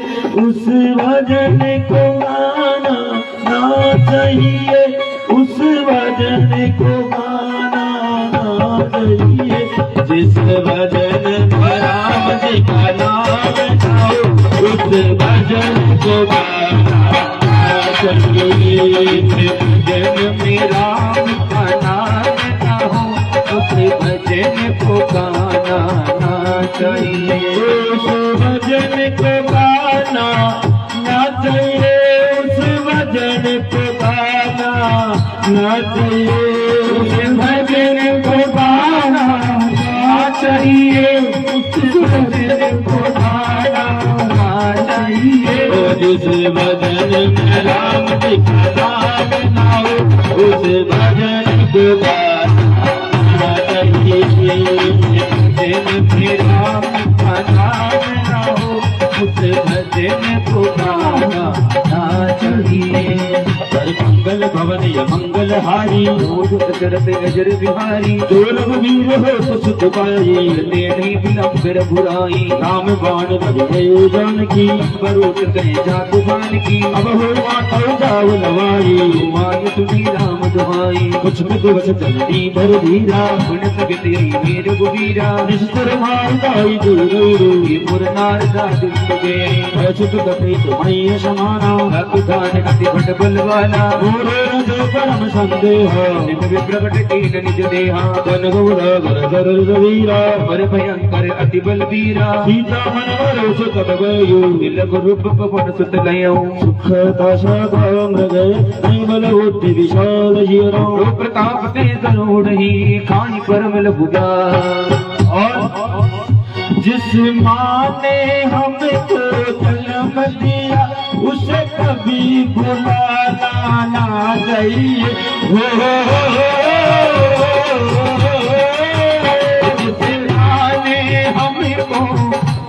Speaker 2: उस भजन को गाना ना चाहिए, उस भजन को गाना ना चाहिए, जिस भजन में राम जी का नाम ना हो उस भजन को गाना चाहिए,
Speaker 1: भजन में राम का नाम ना हो उस भजन को गाना ना चाहिए,
Speaker 2: उस भजन को गाना ना चाहिए, उस भजन को गाना ना चाहिए, उस भजन को गाना पवन या मंगलहारी
Speaker 1: रोज दशरथ अजर बिहारी
Speaker 2: जो रघुवीर हो सुख पाई
Speaker 1: ले नहीं विलंब बुराई
Speaker 2: राम बाण बजे जानकी
Speaker 1: बरोत कहे जात बान की
Speaker 2: अब हो माता जाव नवाई
Speaker 1: मान सुनी राम दुहाई
Speaker 2: कुछ में कुछ चलती भर धीरा
Speaker 1: गुण सगे तेरी मेर गुबीरा
Speaker 2: निस्तर मारदाई दूरू
Speaker 1: ये पुरनार दाद गए
Speaker 2: अछुत कपे तुम्हें समाना
Speaker 1: दान अति भट बलवाना
Speaker 2: मोरे रज परम संदेह
Speaker 1: निज विप्रगट कीन निज देहा
Speaker 2: जन गौरा गर गर रवीरा
Speaker 1: वर भयंकर अति बलबीरा
Speaker 2: सीता मन वरो सुत गयो
Speaker 1: तिलक रूप पवन सुत लयो
Speaker 2: सुख दशा मृग नहीं बल बुद्धि विशाल जीरो
Speaker 1: रो प्रताप ते जरूर ही खाई परम लघुगा
Speaker 2: और जिस माँ ने हमको जन्म दिया उसे कभी भुलाना ना चाहिए
Speaker 1: जिस माँ ने हमको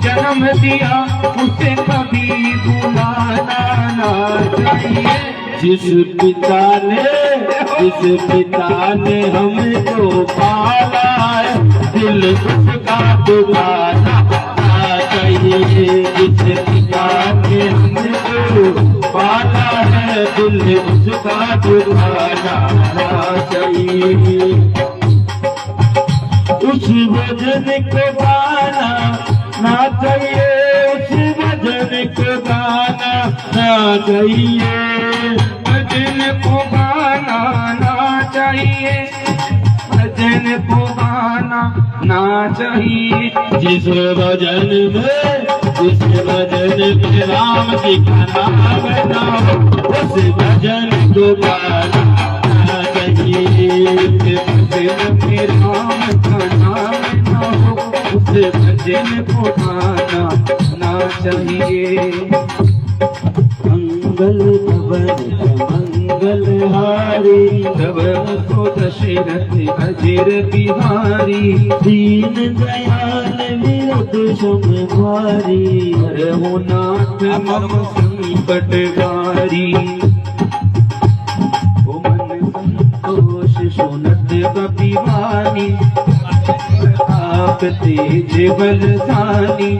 Speaker 1: जन्म दिया उसे कभी भुलाना ना चाहिए
Speaker 2: जिस पिता ने हमको पाला है दिल उसका दुखाना ना चाहिए जिस पिता ने हमको पाला है दिल उसका दुखाना ना चाहिए उस वजन को गाना ना चाहिए उस वजन को गाना ना चाहिए
Speaker 1: भजन को गाना ना चाहिए भजन को गाना ना चाहिए
Speaker 2: जिस भजन में राम जी का नाम बताओ उस भजन को गाना ना चाहिए
Speaker 1: भजन में राम का नाम ना हो उस भजन को गाना ना चाहिए
Speaker 2: मंगल भवन मंगल हारी
Speaker 1: तब को दशरथ अजर बिहारी
Speaker 2: दीन दयाल विरत सम भारी
Speaker 1: रघुनाथ मम संकट गारी ओ मन संतोष सुनत कपिवानी आप तेज बलशाली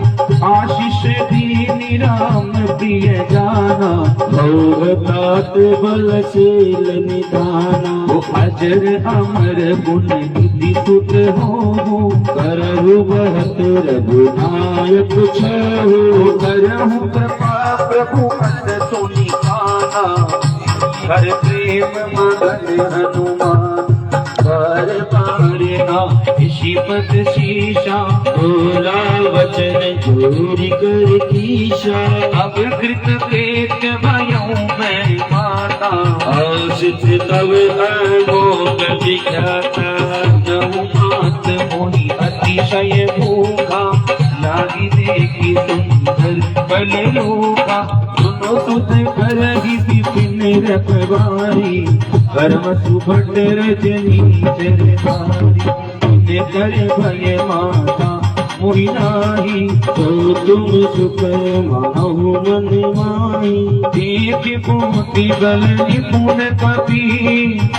Speaker 1: आशीष दीन राम प्रिय जाना
Speaker 2: भौतात बलशील निधाना
Speaker 1: वो अजर अमर गुण निधि सुत हो
Speaker 2: करहु बहत रघुनायक छहु
Speaker 1: करहु कृपा प्रभु अस सुनि काना हर प्रेम मगन हनुमान बार बार ना शिपत शीशा
Speaker 2: बोला वचन चोरी कर कीशा
Speaker 1: अब कृत प्रेत भयऊ मैं माता
Speaker 2: आशित तब अमोघ दिखाता
Speaker 1: जहु मात मोहि अतिशय भूखा लागी देखी सुंदर बल लोका सुनो सुत करहि विपिन रखवारी कर्म सुभट रजनी चरवारी ने करे भय माता मोहि नाही
Speaker 2: तो तुम सुख माहु मन माही
Speaker 1: देख मोती बल निपुण कपि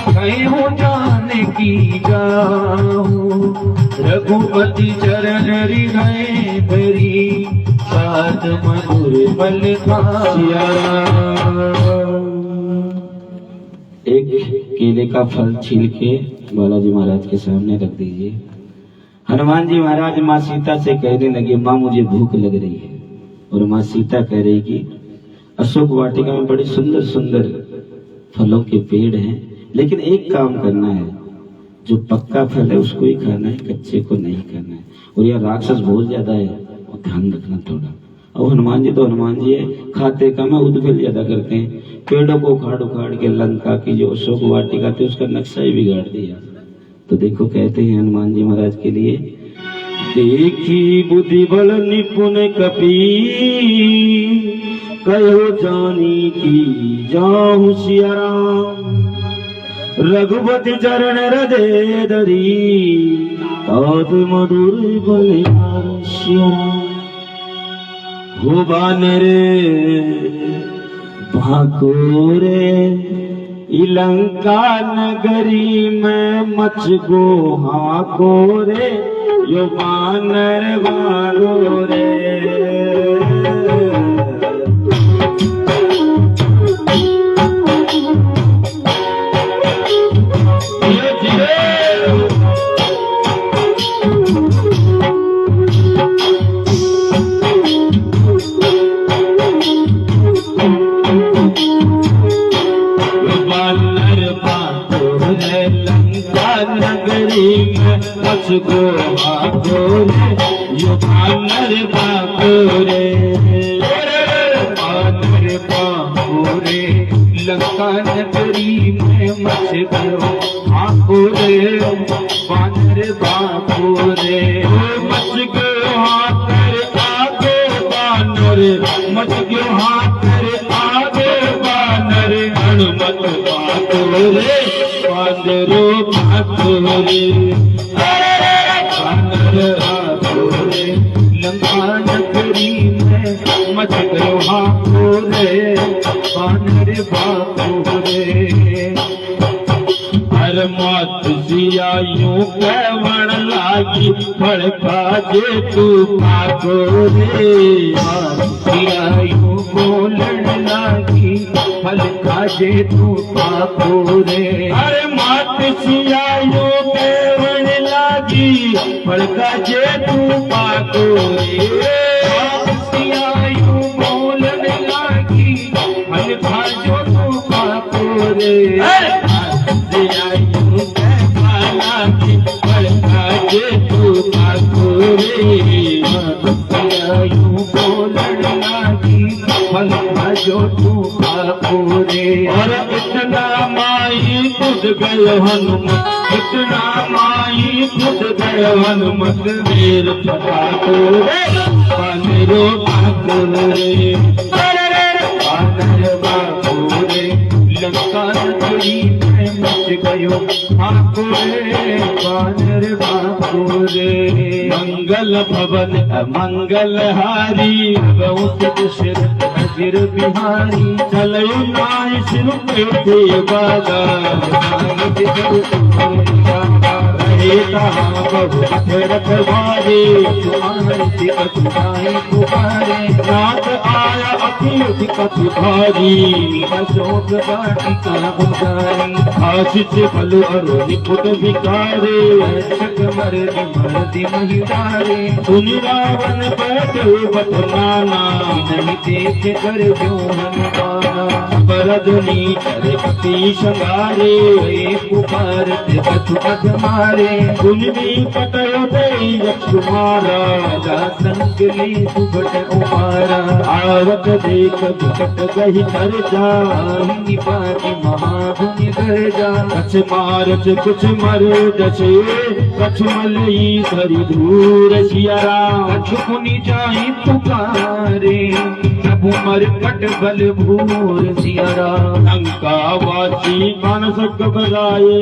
Speaker 1: कहो जान की जाहू रघुपति चरण हृदय धरी साध मधुर बल
Speaker 2: एक केले का फल छील के बालाजी महाराज के सामने रख दीजिए। हनुमान जी महाराज माँ सीता से कहने लगे, माँ मुझे भूख लग रही है। और माँ सीता कह रही कि अशोक वाटिका में बड़े सुंदर सुंदर फलों के पेड़ हैं, लेकिन एक काम करना है, जो पक्का फल है उसको ही खाना है, कच्चे को नहीं खाना है। और यह राक्षस बहुत ज्यादा है, और ध्यान रखना थोड़ा। और हनुमान जी तो हनुमान जी है, खाते कम है, उद्फल ज्यादा करते हैं। पेड़ों को उखाड़ उखाड़ के लंका की जो अशोक वाटिका थी उसका नक्शा ही बिगाड़ दिया। तो देखो कहते हैं हनुमान जी महाराज के लिए, देखी बुद्धि बल निपुण कपि कहो जानी की जाहु सिया राम। रघुपति चरण हृदय धरी तात मधुर बलिहार सिया राम। हो बानरे भाको रे लंका नगरी में मच गो हाको रे यो बानर वारो रे को हाकोरे यो बानर बाकोरे
Speaker 1: बानर बाकोरे लंका नगरी में मच गयो हाकोरे बानर बाकोरे
Speaker 2: मच गयो हाकर आगे बानर मच गयो हाकर आगे बानर हनुमत बाकोरे बानरो बाकोरे
Speaker 1: लंका नगरी में मच गयो हाकोरे बानर बाकोरे
Speaker 2: हर मत सिया यूं कहवन लागी फड़का जे तू पाको रे
Speaker 1: सिया यूं बोलन लागी फल खाजे तू पाको रे
Speaker 2: अरे मत सिया यूं कहवन लागी फड़का जे तू पाको रे
Speaker 1: सिया यूं बोलन लागी फल खाजो तू पाको रे
Speaker 2: सिया यूं कहवन लागी फड़का जे तू पाको रे
Speaker 1: सिया यूं बोलन लागी फल खाजो तू पाको रे
Speaker 2: और इतना माई खुद गयो हनुमत इतना माई खुद गयो हनुमत वीर पटाको रे बानरो बाकोरे
Speaker 1: बानर बाकोरे लंका नगरी में मच गयो हाकोरे बानर बाकोरे
Speaker 2: मंगल भवन अमंगल हारी
Speaker 1: बहुत दशरथ अजिर बिहारी
Speaker 2: चलयो नाय सिर पे थे बागा रहे कहाँ बहु रथ वारे
Speaker 1: तुम्हारे अतुराए पुकारे
Speaker 2: नाथ आया अति कथ भारी
Speaker 1: अशोक वाटिका उतारी
Speaker 2: आशिष फल अरु निपुट विकारे
Speaker 1: रक्षक मर्दि महिलारे
Speaker 2: सुन रावण बैठे बत नाना
Speaker 1: नहीं देख कर जो हनुमाना
Speaker 2: बरदनी करे पति शंगारे
Speaker 1: पुकारत अथुअध मारे
Speaker 2: सुन भी पटयो दे यक्षुमारा
Speaker 1: संगली सुभट उमारा
Speaker 2: आवत देख विकट गही कर जा
Speaker 1: पाति महागुनि कर जा
Speaker 2: कछ मारच कुछ मर जसे कछ मलई धरि धूर सियारा
Speaker 1: कछ मुनि जाई पुकारे प्रभु मरकट बल भूर सियारा
Speaker 2: लंका वासी मानस घबराए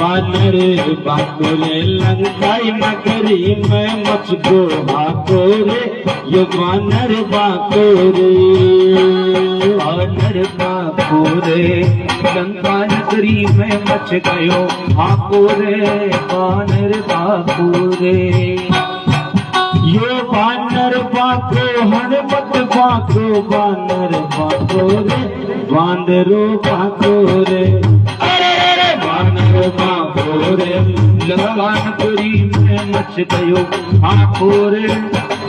Speaker 2: बानर बाकोरे लंकाई नगरी में मच गो हाकोरे यो बानर बाकोरे
Speaker 1: बानर बाकोरे लंका नगरी में मच गयो हाकोरे बानर बाकोरे
Speaker 2: यो बानर बाको हनुमत बाको बानर बाकोरे बांदरो बाकोरे बानर बाकोरे
Speaker 1: लंका नगरी में मच गयो हाकोरे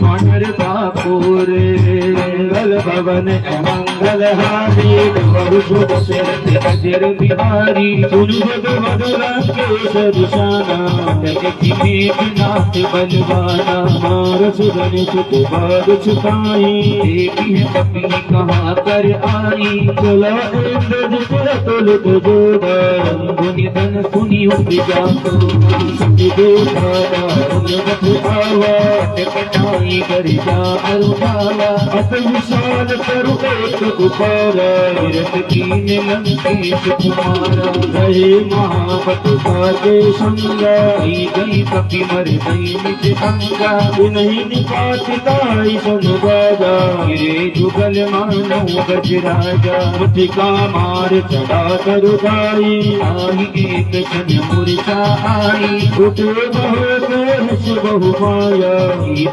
Speaker 1: बानर बाकोरे
Speaker 2: मंगल भवन अमंगल हारी बहु
Speaker 1: दशरथ अजर बिहारी
Speaker 2: सुन मधुर केसर शाना
Speaker 1: जगति मेघनाथ बलवाना
Speaker 2: मारस धनि सुत बाग छुपाई
Speaker 1: देवी है कपी कहाँ कर आई
Speaker 2: चला इंद्र जितर तुलित जोड़ा
Speaker 1: गुनि धन सुनी उपजा
Speaker 2: देखा पर्वत आवा
Speaker 1: कटाई कर जा अरुणावा
Speaker 2: अत विशाल तरु एक उपारा
Speaker 1: तीरथ कीन लंकेश कुमारा
Speaker 2: रहे महापत साके संगा
Speaker 1: गई गई कपि मर गई निज अंगा
Speaker 2: नहीं निपातिताई संगादा
Speaker 1: गिरे जुगल मानव गजराजा
Speaker 2: मुथिका मार चढ़ा तरुदाई
Speaker 1: आई एक क्षण मूर्छा आई
Speaker 2: उठे बहुत बहु माया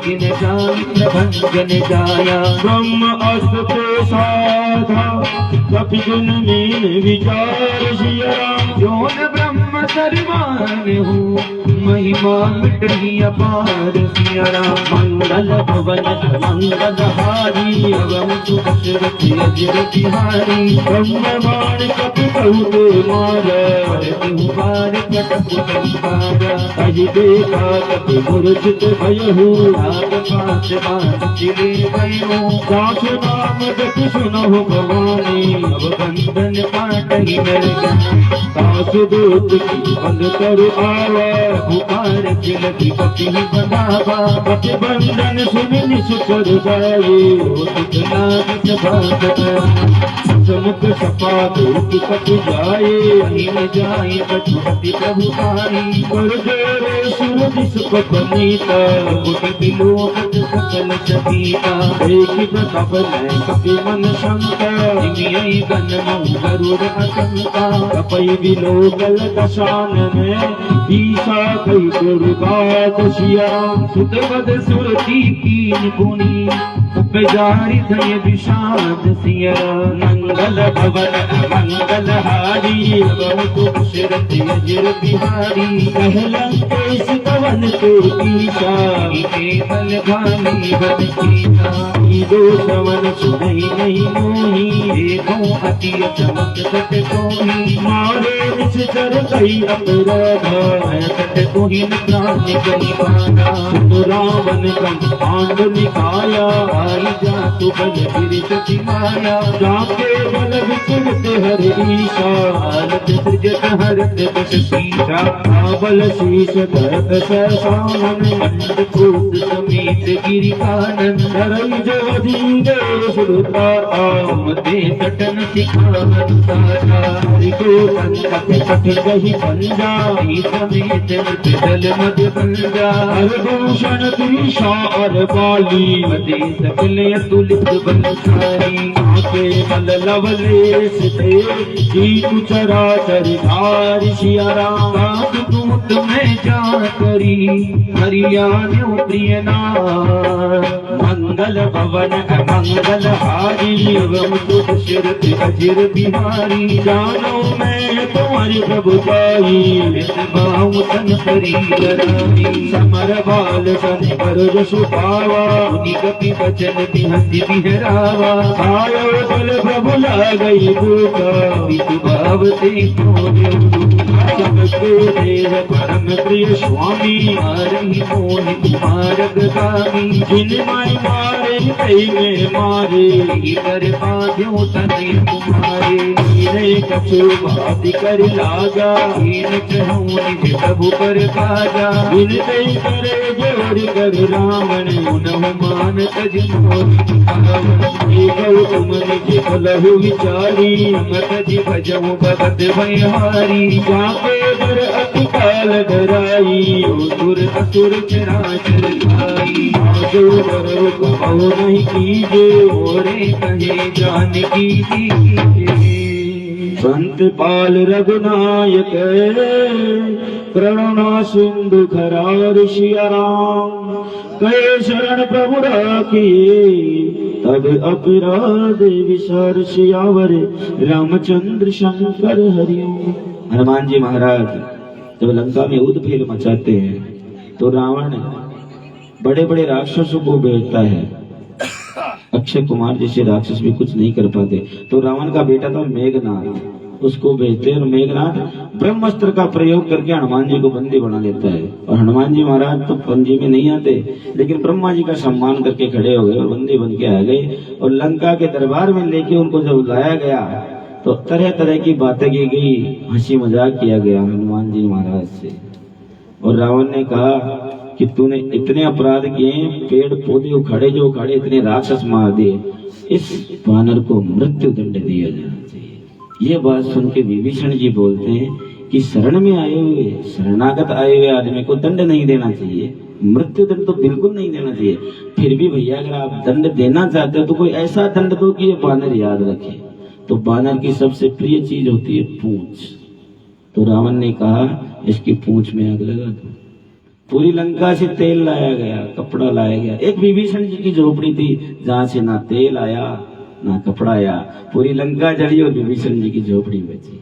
Speaker 1: दिन जाई प्रभंजन जाया
Speaker 2: ब्रह्म अस्त्र साधा कपि गुण मीन विचार सिया
Speaker 1: जोन ब्रह्म सर्वान हूँ महिमा मिटही अपार सिया राम
Speaker 2: मंगल भवन मंगल हारी
Speaker 1: अवम दशरथ अजर बिहारी
Speaker 2: ब्रह्मवाण कपि बहुत मारा
Speaker 1: परति बार कटक संसारा
Speaker 2: अहि देखा कपि मूर्छित भयहु
Speaker 1: राग पास बाण चिरे भयो
Speaker 2: सासु नाम जपि सुनहु भवानी
Speaker 1: अब बंधन पाटहि नर
Speaker 2: सासु दूत की बंद तरु आवा
Speaker 1: पुकार तिलक कपि बंधावा
Speaker 2: कपि बंधन सुन निसुकर जाए
Speaker 1: लाग सभा
Speaker 2: समुख सपा दूत कपि जाए
Speaker 1: न जाए कछुपति प्रभु पाई
Speaker 2: कर जोरे सुर दिस पनीता
Speaker 1: कुट बिलोकत सकल सभीता
Speaker 2: एक तब न कपि मन शंका
Speaker 1: दिव्य गण मऊ गरुड़ अशंका
Speaker 2: कपि विलोकल दशान में ईसा कई दुर्गात सिया
Speaker 1: सुतवद सुरती कीन गुनी बेजारी धय विषाद सिया
Speaker 2: मंगल भवन मंगल हारी
Speaker 1: बहुत दशरथ अजर बिहारी
Speaker 2: कहलंकेश पवन तो ईशा
Speaker 1: केवल भाली बन सीता
Speaker 2: दो सवन सुनई नहीं मोही
Speaker 1: देखो अति चमक सट कोही
Speaker 2: मारे निश्चर कई अपराधा
Speaker 1: सट कोही न प्राण कही पाना
Speaker 2: रावण कम पांड निकाया
Speaker 1: आई जा तू बल गिर माया
Speaker 2: जाके बल विचरत हर ईशा
Speaker 1: हालत सृजत हरत दश सीता
Speaker 2: बल शीश धरत सैसानन
Speaker 1: अंडकोश समेत गिरि कानन
Speaker 2: धरई जो धीरे सुरता
Speaker 1: मते सटन सिखावन सारा
Speaker 2: हरि को संकट कट गही पंजा
Speaker 1: समेत दल मध्य पंजा
Speaker 2: हर भूषण दिशा और बाली
Speaker 1: मदे सकल अतुलित बलशाली
Speaker 2: आके बल लवलेश थे जीतु चराचर धारि सिया राम
Speaker 1: काक दूत में जा करी हरियाणो प्रिय नार
Speaker 2: मंगल भवन मंगल हारी
Speaker 1: एवं तो दशरथ अजर बिहारी
Speaker 2: जानो मैं तुम्हारी प्रभुताई
Speaker 1: बाहु तन करी लड़ाई
Speaker 2: समर बाल सन कर जसु पावा
Speaker 1: मुनि कपि बचन बिहंति बिहरावा
Speaker 2: आयो बल प्रभु गई भूखा
Speaker 1: विदु भाव ते खोजो
Speaker 2: सबके देह परम प्रिय स्वामी
Speaker 1: मारहि मोहि कुमारग गामी
Speaker 2: जिन माई मारे कई में मारे
Speaker 1: कर पाद्यो तने तुम्हारे
Speaker 2: हीरे कछु बात कर लागा
Speaker 1: हीन कहूँ निज प्रभु पर काजा
Speaker 2: बिन कई करे जोर कर रावण
Speaker 1: पुनः मान तज मोहि
Speaker 2: तुम निज फलहु विचारी
Speaker 1: तज भजऊ भगत भयहारी
Speaker 2: जाके दर अति काल डराई
Speaker 1: सुर असुर चराचर खाई
Speaker 2: जो कर कहो नहीं कीजे
Speaker 1: मोरे कहे जानकी कीजे
Speaker 2: संत पाल रघुनायक करुणा सिंधु खरार सिया राम कहे शरण प्रभु राखिए तब अपराध विसार सियावर रामचंद्र शंकर हरिओम। हनुमान जी महाराज जब लंका में उद्फेल मचाते हैं तो रावण बड़े बड़े राक्षसों को भेजता है। अक्षय कुमार जैसे राक्षस भी कुछ नहीं कर पाते तो रावण का बेटा था मेघनाथ, उसको भेजते हैं और मेघनाथ ब्रह्मास्त्र का प्रयोग करके हनुमान जी को बंदी बना लेता है। और हनुमान जी महाराज तो बंदी में नहीं आते लेकिन ब्रह्मा जी का सम्मान करके खड़े हो गए और बंदी बन के आ गए। और लंका के दरबार में लेके उनको जब लाया गया तो तरह तरह की बातें की गई, हंसी मजाक किया गया हनुमान जी महाराज से। और रावण ने कहा कि तूने इतने अपराध किए, पेड़ पौधे उखाड़े जो उखाड़े, इतने राक्षस मार दिए, इस वानर को मृत्यु दंड दिया जाना चाहिए। ये बात सुन के विभीषण जी बोलते हैं कि शरण में आए हुए, शरणागत आए हुए आदमी को दंड नहीं देना चाहिए, मृत्यु दंड तो बिल्कुल नहीं देना चाहिए। फिर भी भैया अगर आप दंड देना चाहते हो तो कोई ऐसा दंड दो कि ये बानर याद रखे। तो बानर की सबसे प्रिय चीज होती है पूंछ। तो रावण ने कहा इसकी पूंछ में आग लगा दो। पूरी लंका से तेल लाया गया, कपड़ा लाया गया। एक विभीषण जी की झोपड़ी थी जहां से ना तेल आया ना कपड़ा आया, पूरी लंका जली और विभीषण जी की झोपड़ी बची।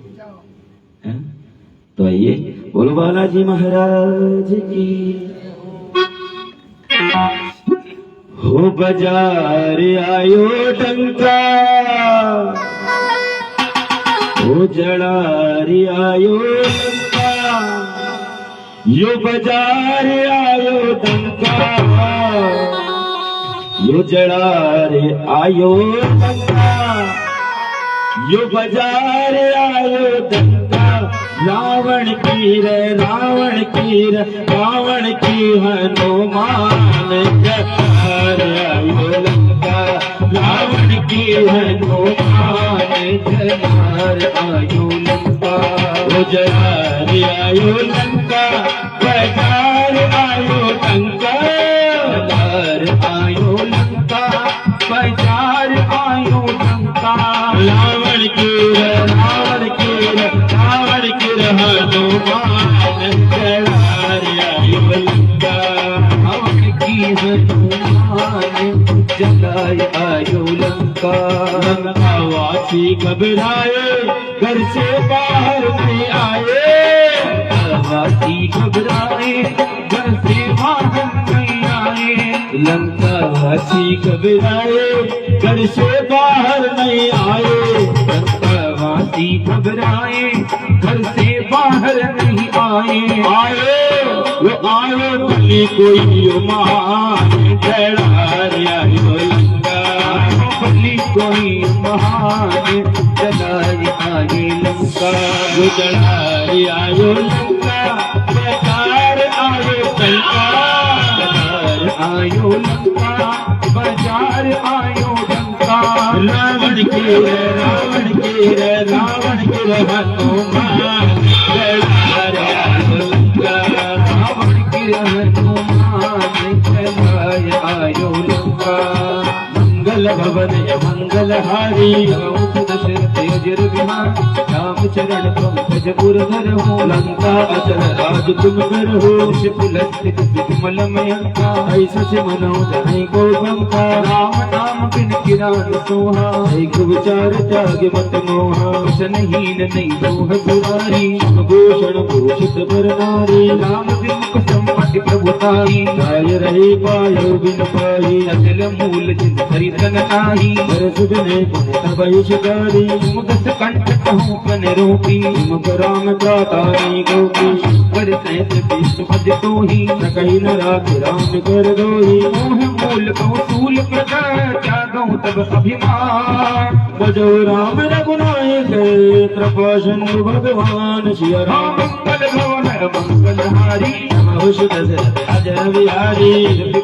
Speaker 2: तो आइए बोलो बालाजी महाराज की। हो बाजार आयो डंका, हो जड़ारी आयो डंका, यो बाजार आयो डंका, यो जड़ारे आयो डंका, यो बाजार आयो डंका। रावण की रे रावण की रे रावण की हनुमान जटार आयो लंका, रावण की हनुमान जटार आयो लंका। ओ जटार आयो लंका, बाजार आयो डंका, जटार आयो लंका, बाजार आयो डंका। रावण की रे रावण की रे रावण की हनुमान जटार आयो लंका, रावण की हनुमान जटार आयो लंका। लंकावासी घबराए, घर से बाहर नहीं आए, लंकावासी घबराए, घर से बाहर नहीं आए। लंकावासी घबराए, घर से बाहर नहीं आए, लंकावासी घबराए, घर से बाहर नहीं आए। आए भली कोई महान जटार आयो लंका, भली कोई महान जटार आयो लंका। जटार आयो लंका, जटार आयो लंका, जटार आयो लंका, बाजार आयो डंका। रावण के रावण के रावण के हनुमान जटार आयो लंका, रावण के हनुमान जटार आयो लंका। मंगल भवन मंगल हारी, दशरथ अजर विमान, राम चरण पंकज पुरधर हो। लंका अचल राज तुम कर हो, पुलस्थित विमल मयंका। ऐसा से मनोदय को बंका, राम नाम बिन किरान सोहा। एक विचार त्याग मत मोहा, हीन नहीं दोह दुरारी। भूषण भूषित बर नारी, राम विमुख संपत्ति प्रभुताई। गाय रहे पायो बिन पाई, अचल मूल जिन हरितन नाही। बरस बिने पुन तब शिकारी, मुदस कंठ कहूँ पन रोपी। मुख राम त्राता नहीं गोपी, पर सैत विष्णु पद तो ही। न कहीं न राख राम कर दोही, मोह मूल कौशूल प्रकट त्यागौ तब अभिमान। बजो राम रघुनायक, कृपा सिंधु भगवान सिया राम। मंगल भवन मंगल हारी, नमः दशरथ अजर बिहारी।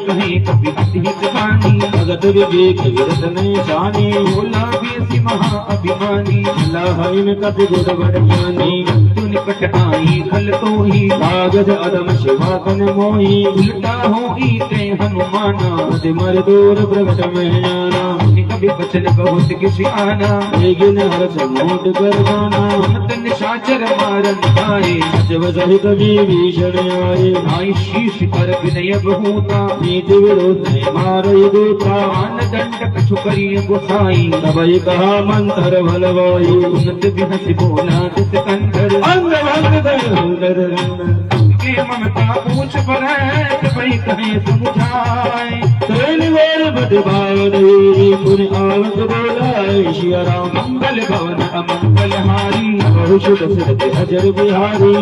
Speaker 2: कहीं कपि हित बानी, भगत विवेक विरत नहीं जानी। भोला बेसी महा अभिमानी, लाहई में कति गुण बड़ ज्ञानी। तु निकट आई खल तो ही, कागज अदम शिवा कन मोही। उल्टा हो ते हनुमाना, मद मर दूर प्रगट में जाना। कभी बचन बहुत किसी आना, लेकिन हर समोट कर गाना। मत निशाचर मारन आए, जब सहित विभीषण आए। आई शीश पर विनय बहुता, नीति विरोध मारई दूता। आन दंड कछु करिय गोसाई, तबई कहा मंत्र भलवाई। उन्नत बिहस बोला दिस कंधर, अंग भंग दर के ममता पूछ पर तबई कहे समझाए। तेल वेर बद भावनी, पुन आवत बोलाए। सिया राम मंगल भवन अमंगल हारी, बहु दशरथ अजर बिहारी।